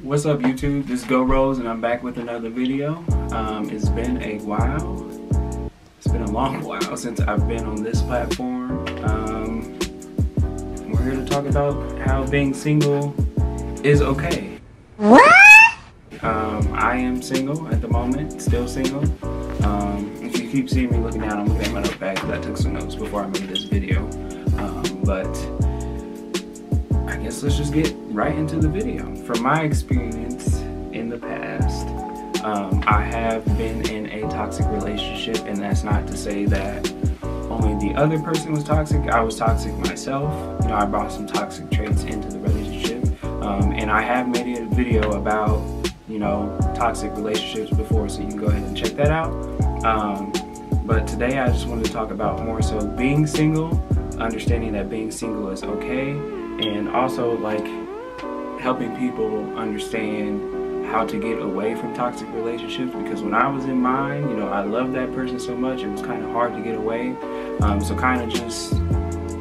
What's up YouTube? This is Go Rose and I'm back with another video. It's been a while. It's been a long while since I've been on this platform. We're here to talk about how being single is okay. What? I am single at the moment, still single. If you keep seeing me looking down, I'm looking at my notepad because I took some notes before I made this video. But I guess let's just get right into the video. From my experience in the past, I have been in a toxic relationship, and that's not to say that only the other person was toxic. I was toxic myself. You know, I brought some toxic traits into the relationship, and I have made a video about, you know, toxic relationships before, so you can go ahead and check that out. But today I just wanted to talk about more so being single, understanding that being single is okay, and also like helping people understand how to get away from toxic relationships, because when I was in mine, you know, I loved that person so much, it was kind of hard to get away. So kind of just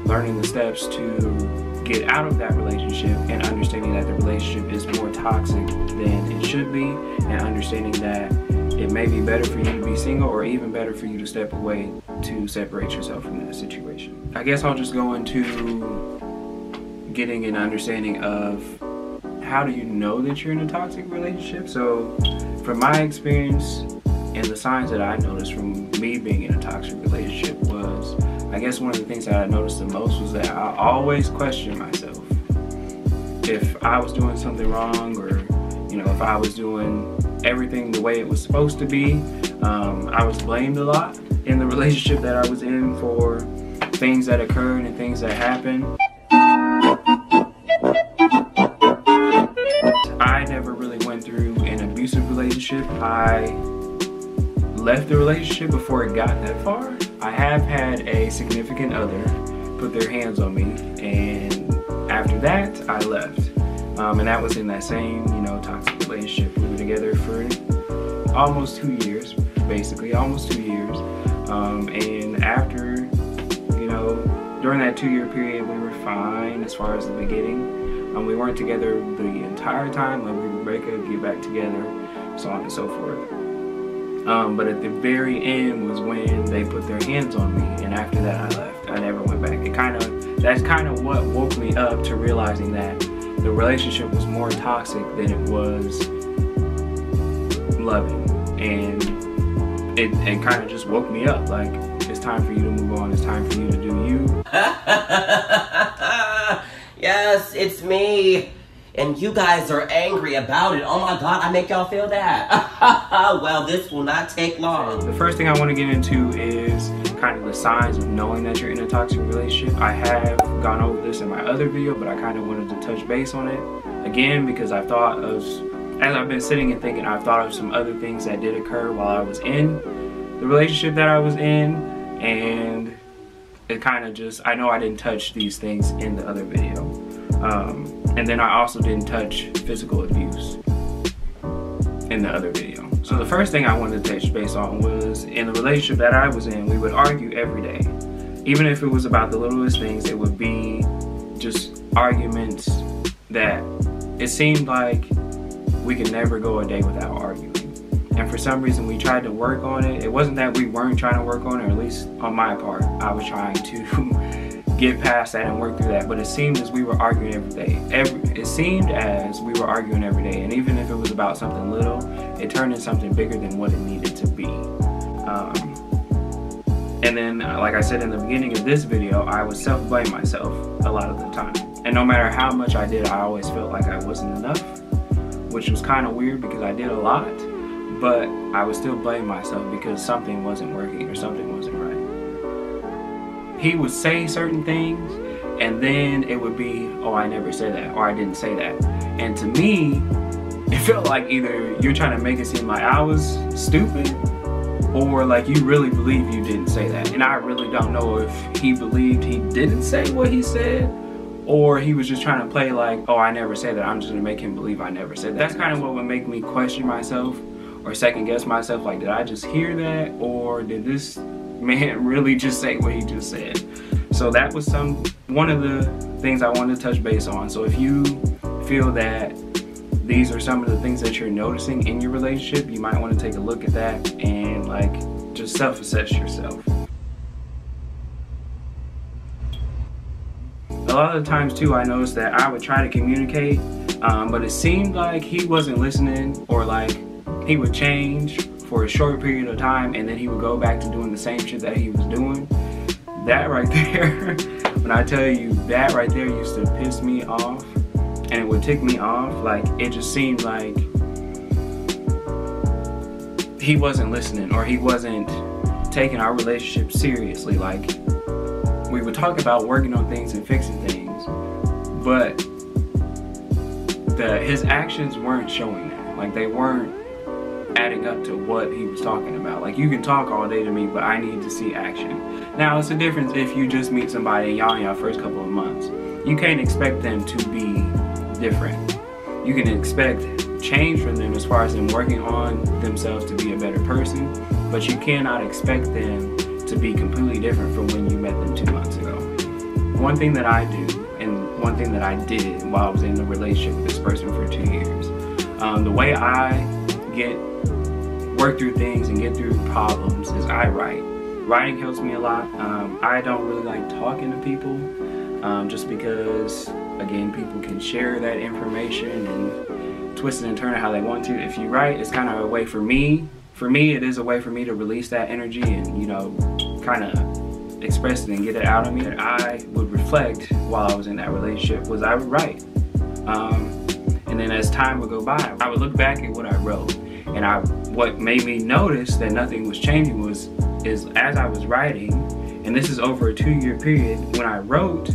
learning the steps to get out of that relationship and understanding that the relationship is more toxic than it should be, and understanding that it may be better for you to be single, or even better for you to step away to separate yourself from that situation. I guess I'll just go into getting an understanding of how do you know that you're in a toxic relationship. So from my experience and the signs that I noticed from me being in a toxic relationship was, I guess one of the things that I noticed the most was that I always questioned myself. If I was doing something wrong, or, you know, if I was doing everything the way it was supposed to be, I was blamed a lot in the relationship that I was in for things that occurred and things that happened. I never really went through an abusive relationship. I left the relationship before it got that far. I have had a significant other put their hands on me, and after that I left. And that was in that same, you know, toxic relationship. We were together for almost 2 years, basically, almost 2 years. And after, you know, during that 2-year period, we were fine as far as the beginning. We weren't together the entire time. Like, we would break up, get back together, so on and so forth. But at the very end was when they put their hands on me, and after that I left. I never went back. That's kind of what woke me up to realizing that the relationship was more toxic than it was loving, and it kind of just woke me up. Like, it's time for you to move on. It's time for you to do you. Yes, it's me. And you guys are angry about it. Oh my God, I make y'all feel that. Well, this will not take long. The first thing I want to get into is kind of the signs of knowing that you're in a toxic relationship. I have gone over this in my other video, but I kind of wanted to touch base on it again, because I've thought of, as I've been sitting and thinking, I've thought of some other things that did occur while I was in the relationship that I was in, and it kind of just, I know I didn't touch these things in the other video. And then I also didn't touch physical abuse in the other video. So the first thing I wanted to touch base on was, in the relationship that I was in, we would argue every day. Even if it was about the littlest things, it would be just arguments that it seemed like we could never go a day without arguing. And for some reason we tried to work on it. It wasn't that we weren't trying to work on it, or at least on my part, I was trying to get past that and work through that, but it seemed as we were arguing every day. It seemed as we were arguing every day, and even if it was about something little, it turned into something bigger than what it needed to be. And then, like I said in the beginning of this video, I would self-blame myself a lot of the time. And no matter how much I did, I always felt like I wasn't enough, which was kind of weird because I did a lot, but I would still blame myself because something wasn't working or something wasn't right. He would say certain things, and then it would be, oh, I never said that, or I didn't say that. And to me, it felt like either you're trying to make it seem like I was stupid, or like you really believe you didn't say that. And I really don't know if he believed he didn't say what he said, or he was just trying to play like, oh, I never said that, I'm just gonna make him believe I never said that. That's kind of what would make me question myself, or second guess myself, like, did I just hear that, or did this man really just say what he just said? So that was one of the things I wanted to touch base on. So if you feel that these are some of the things that you're noticing in your relationship, you might want to take a look at that and like just self-assess yourself. A lot of the times too, I noticed that I would try to communicate, but it seemed like he wasn't listening, or like he would change for a short period of time and then he would go back to doing the same shit that he was doing. That right there, when I tell you, that right there used to piss me off, and it would tick me off. Like, it just seemed like he wasn't listening, or he wasn't taking our relationship seriously. Like, we would talk about working on things and fixing things, but his actions weren't showing that. Like, they weren't adding up to what he was talking about. Like, you can talk all day to me, but I need to see action. Now, it's a difference if you just meet somebody and y'all in your first couple of months. You can't expect them to be different. You can expect change from them as far as them working on themselves to be a better person, but you cannot expect them to be completely different from when you met them 2 months ago. One thing that I do, and one thing that I did while I was in a relationship with this person for 2 years, the way I work through things and get through problems is I write. Writing helps me a lot. I don't really like talking to people, just because, again, people can share that information and twist it and turn it how they want to. If you write, it's kind of a way for me, it is a way for me to release that energy and, you know, kind of express it and get it out of me. And I would reflect while I was in that relationship was I would write. And then as time would go by, I would look back at what I wrote. And what made me notice that nothing was changing is as I was writing, and this is over a 2-year period, when I wrote,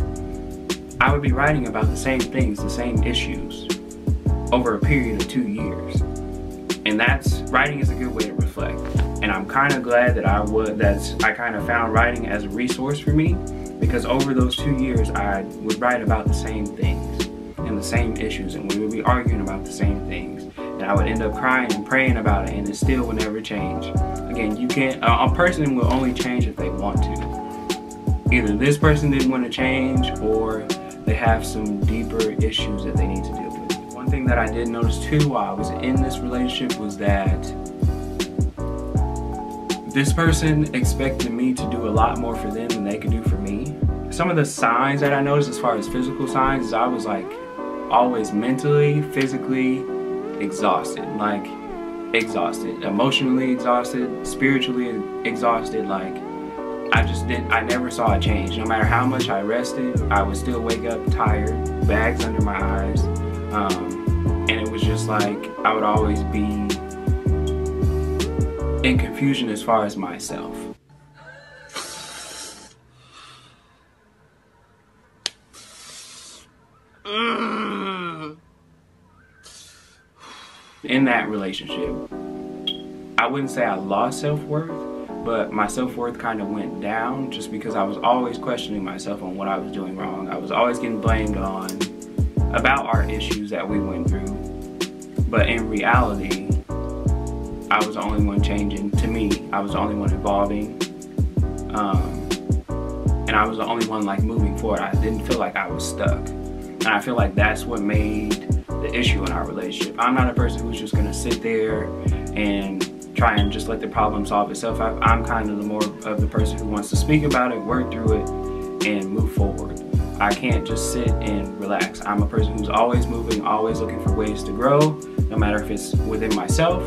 I would be writing about the same things, the same issues, over a period of 2 years. And writing is a good way to reflect. And I'm kind of glad that I kind of found writing as a resource for me, because over those 2 years, I would write about the same things and the same issues, and we would be arguing about the same things. And I would end up crying and praying about it, and it still would never change. Again, you can't, a person will only change if they want to. Either this person didn't want to change, or they have some deeper issues that they need to deal with. One thing that I did notice too while I was in this relationship was that this person expected me to do a lot more for them than they could do for me. Some of the signs that I noticed as far as physical signs is I was like always mentally, physically exhausted, like exhausted, emotionally exhausted, spiritually exhausted. Like I never saw a change. No matter how much I rested, I would still wake up tired, bags under my eyes, and it was just like I would always be in confusion as far as myself. In that relationship, I wouldn't say I lost self-worth, but my self-worth kind of went down just because I was always questioning myself on what I was doing wrong. I was always getting blamed about our issues that we went through, but in reality, I was the only one changing. To me, I was the only one evolving, and I was the only one like moving forward. I didn't feel like I was stuck, and I feel like that's what made the issue in our relationship. I'm not a person who's just gonna sit there and try and just let the problem solve itself. I'm kind of more of the person who wants to speak about it, work through it, and move forward. I can't just sit and relax. I'm a person who's always moving, always looking for ways to grow, no matter if it's within myself,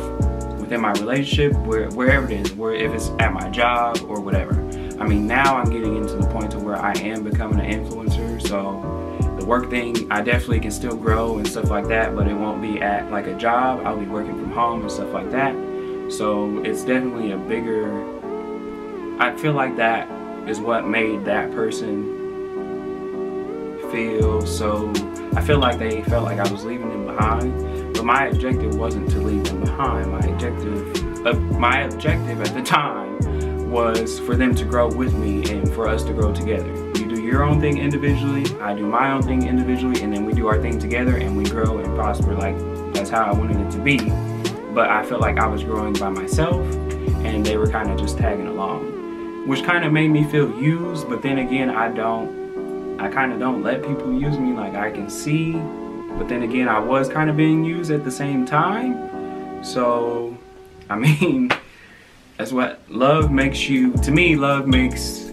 within my relationship, wherever it is, if it's at my job or whatever. I mean, now I'm getting into the point to where I am becoming an influencer, so the work thing, I definitely can still grow and stuff like that, but it won't be at like a job. I'll be working from home and stuff like that. So it's definitely a bigger, I feel like that is what made that person feel so, I feel like they felt like I was leaving them behind, but my objective wasn't to leave them behind. My objective at the time was for them to grow with me and for us to grow together. You do your own thing individually, I do my own thing individually, and then we do our thing together and we grow and prosper. Like, that's how I wanted it to be. But I felt like I was growing by myself and they were kind of just tagging along, which kind of made me feel used. But then again, I kind of don't let people use me. Like, I can see but then again, I was kind of being used at the same time. So, I mean, that's what love makes you, to me, love makes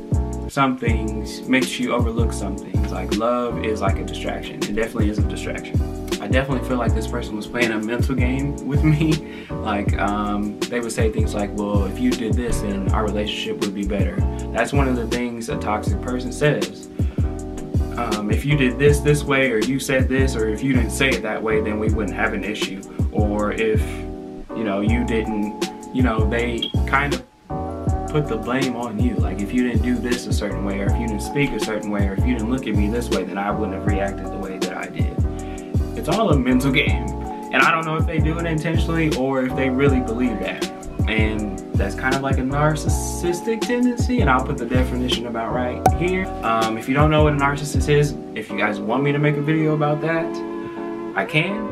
some things, makes you overlook some things. Like, love is like a distraction. It definitely is a distraction. I definitely feel like this person was playing a mental game with me. Like, they would say things like, well, if you did this, then our relationship would be better. That's one of the things a toxic person says. If you did this way, or you said this, or if you didn't say it that way, then we wouldn't have an issue. Or if, you know, you didn't, you know, they kind of put the blame on you. Like, if you didn't do this a certain way, or if you didn't speak a certain way, or if you didn't look at me this way, then I wouldn't have reacted the way that I did. It's all a mental game. And I don't know if they do it intentionally or if they really believe that. And that's kind of like a narcissistic tendency, and I'll put the definition about right here. If you don't know what a narcissist is, if you guys want me to make a video about that, I can.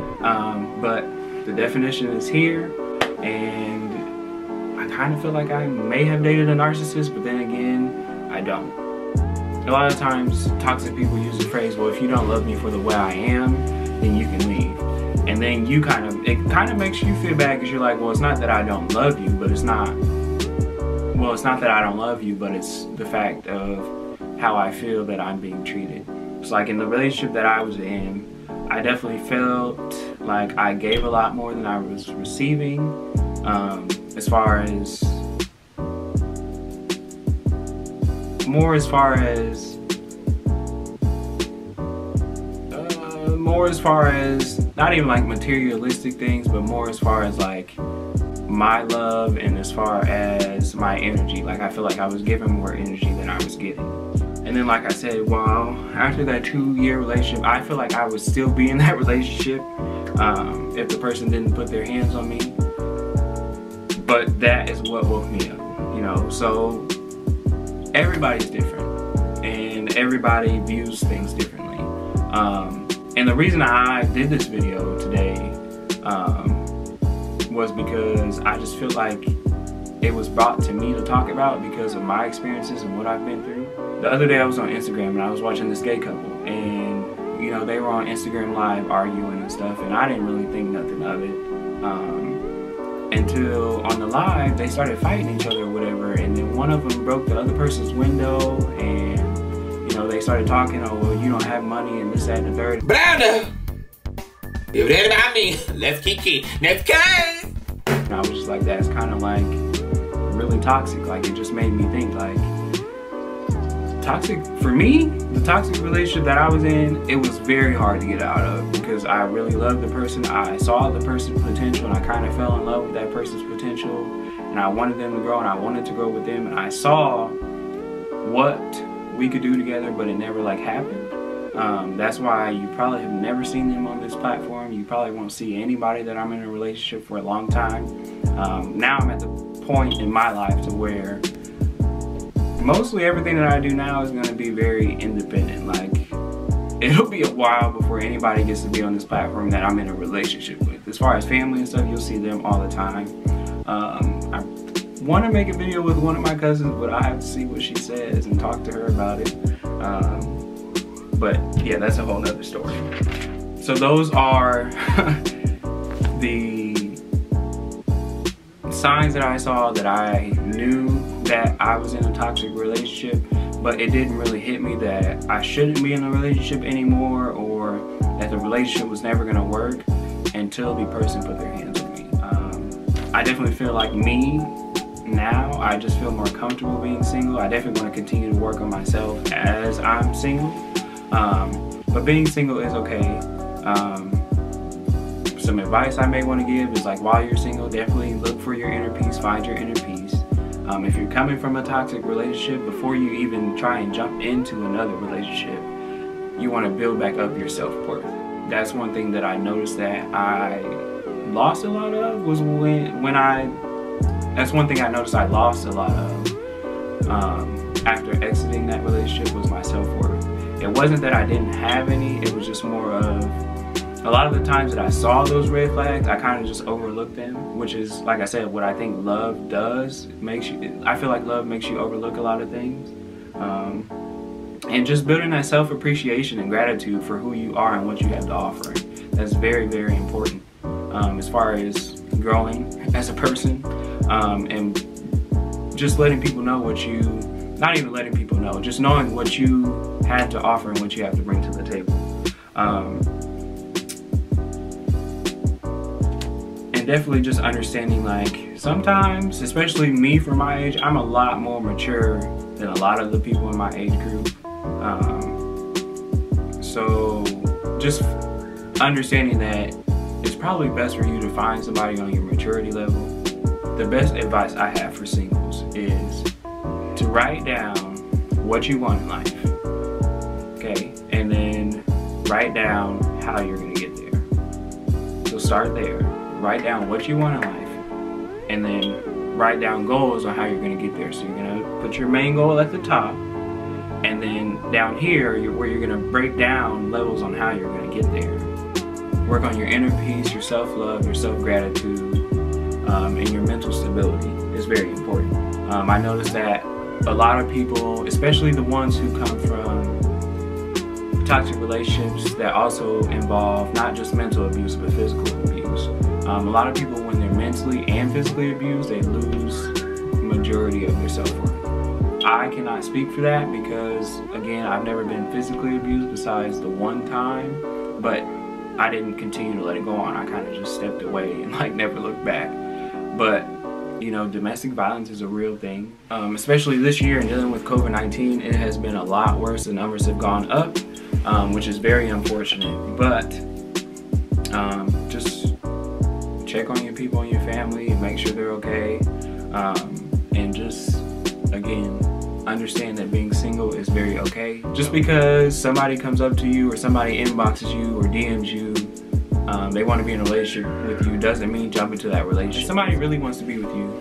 But the definition is here, and I kind of feel like I may have dated a narcissist, but then again, I don't. A lot of times, toxic people use the phrase, well, if you don't love me for the way I am, then you can leave. And then it kind of makes you feel bad, because you're like, well, it's not that I don't love you, but it's not that I don't love you, but it's the fact of how I feel that I'm being treated. It's like in the relationship that I was in, I definitely felt like I gave a lot more than I was receiving, as far as not even like materialistic things, but more as far as like my love and as far as my energy. Like, I feel like I was giving more energy than I was getting. And then, like I said, well, after that 2-year relationship, I feel like I would still be in that relationship if the person didn't put their hands on me. But that is what woke me up, you know. So everybody's different, and everybody views things differently. And the reason I did this video today was because I just feel like it was brought to me to talk about because of my experiences and what I've been through. The other day I was on Instagram and I was watching this gay couple, and you know, they were on Instagram Live arguing and stuff, and I didn't really think nothing of it until on the live they started fighting each other or whatever, and then one of them broke the other person's window, and you know, they started talking, oh, well, you don't have money and this, that, and the third. But I know, if that about me, let's kick it. Next case. And I was just like, that's kind of like really toxic. Like, it just made me think, like, toxic, for me, the toxic relationship that I was in, it was very hard to get out of, because I really loved the person. I saw the person's potential, and I kind of fell in love with that person's potential, and I wanted them to grow, and I wanted to grow with them, and I saw what we could do together, but it never like happened. That's why you probably have never seen them on this platform. You probably won't see anybody that I'm in a relationship for a long time. Now I'm at the point in my life to where mostly everything that I do now is going to be very independent. Like, it'll be a while before anybody gets to be on this platform that I'm in a relationship with. As far as family and stuff, you'll see them all the time. I want to make a video with one of my cousins, but I have to see what she says and talk to her about it. But yeah, that's a whole nother story. So those are the signs that I saw that I knew that I was in a toxic relationship, but it didn't really hit me that I shouldn't be in a relationship anymore, or that the relationship was never gonna work until the person put their hands on me. I definitely feel like me now, I just feel more comfortable being single. I definitely want to continue to work on myself as I'm single. But being single is okay. Some advice I may want to give is, like, while you're single, definitely look for your inner peace, find your inner peace. If you're coming from a toxic relationship, before you even try and jump into another relationship, you want to build back up your self-worth. That's one thing that I noticed that I lost a lot of, was that's one thing I noticed I lost a lot of after exiting that relationship, was my self-worth. It wasn't that I didn't have any, it was just more of, a lot of the times that I saw those red flags, I kind of just overlooked them, which is, like I said, what I think love does. I feel like love makes you overlook a lot of things. And just building that self-appreciation and gratitude for who you are and what you have to offer. That's very, very important as far as growing as a person, and just letting people know what you, not even letting people know, just knowing what you had to offer and what you have to bring to the table. And definitely just understanding, like, sometimes, especially me for my age, I'm a lot more mature than a lot of the people in my age group. So just understanding that it's probably best for you to find somebody on your maturity level. The best advice I have for singles is to write down what you want in life, okay? And then write down how you're gonna get there. So start there. Write down what you want in life, and then write down goals on how you're gonna get there. So you're gonna put your main goal at the top, and then down here, where you're gonna break down levels on how you're gonna get there. Work on your inner peace, your self-love, your self-gratitude, and your mental stability is very important. I noticed that a lot of people, especially the ones who come from toxic relationships that also involve not just mental abuse, but physical abuse. A lot of people, when they're mentally and physically abused, they lose the majority of their self-worth. I cannot speak for that because, again, I've never been physically abused besides the one time, but I didn't continue to let it go on. I kind of just stepped away and like never looked back. But, you know, domestic violence is a real thing, especially this year and dealing with COVID-19. It has been a lot worse. The numbers have gone up, which is very unfortunate. But just check on your people and your family and make sure they're okay. And just, again, understand that being single is very okay. Just because somebody comes up to you or somebody inboxes you or DMs you, they want to be in a relationship with you, doesn't mean jump into that relationship. If somebody really wants to be with you,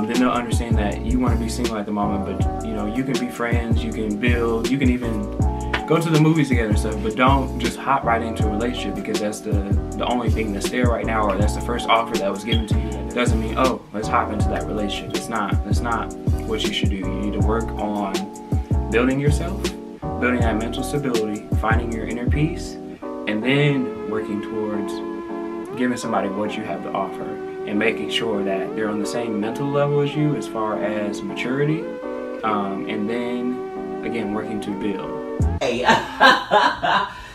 then they'll understand that you want to be single at the moment, but you know, you can be friends, you can build, you can even go to the movies together and stuff, but don't just hop right into a relationship because that's the only thing that's there right now, or that's the first offer that was given to you. It doesn't mean, oh, let's hop into that relationship. That's not what you should do. You need to work on building yourself, building that mental stability, finding your inner peace, and then working towards giving somebody what you have to offer and making sure that they're on the same mental level as you as far as maturity, and then, again, working to build. Hey,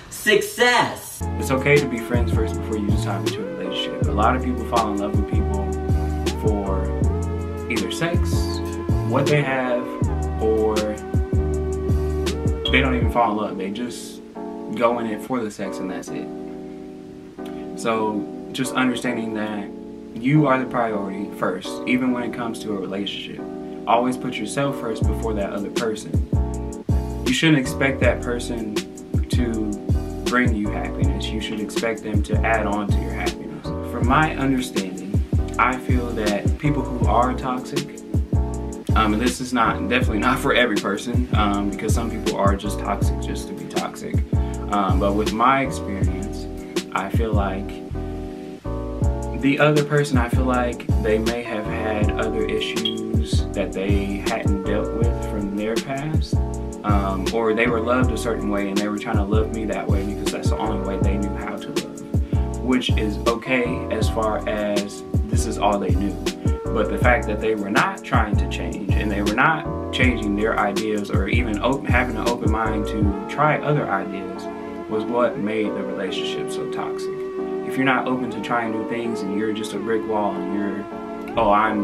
success! It's okay to be friends first before you just hop into a relationship. A lot of people fall in love with people for either sex, what they have, or they don't even fall in love. They just go in it for the sex and that's it. So just understanding that you are the priority first, even when it comes to a relationship. Always put yourself first before that other person. You shouldn't expect that person to bring you happiness. You should expect them to add on to your happiness. From my understanding, I feel that people who are toxic, and this is definitely not for every person, because some people are just toxic just to be toxic. But with my experience, I feel like the other person, I feel like they may have had other issues that they hadn't dealt with from their past, or they were loved a certain way and they were trying to love me that way because that's the only way they knew how to love, which is okay as far as this is all they knew. But the fact that they were not trying to change and they were not changing their ideas or even having an open mind to try other ideas was what made the relationship so toxic. If you're not open to trying new things and you're just a brick wall and you're,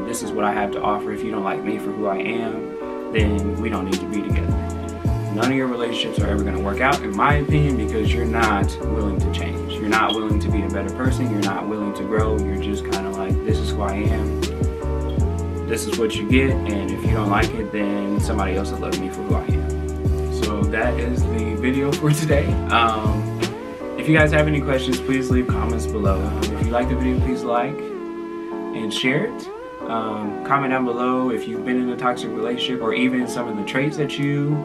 this is what I have to offer, if you don't like me for who I am, then we don't need to be together. None of your relationships are ever going to work out, in my opinion, because you're not willing to change. You're not willing to be a better person. You're not willing to grow. You're just kind of like, this is who I am. This is what you get, and if you don't like it, then somebody else will love me for who I am. So that is the video for today. If you guys have any questions, please leave comments below. If you like the video, please like and share it. Comment down below if you've been in a toxic relationship or even some of the traits that you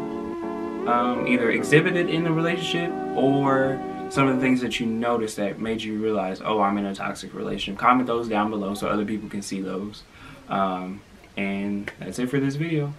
either exhibited in the relationship or some of the things that you noticed that made you realize, oh, I'm in a toxic relationship. Comment those down below so other people can see those. And that's it for this video.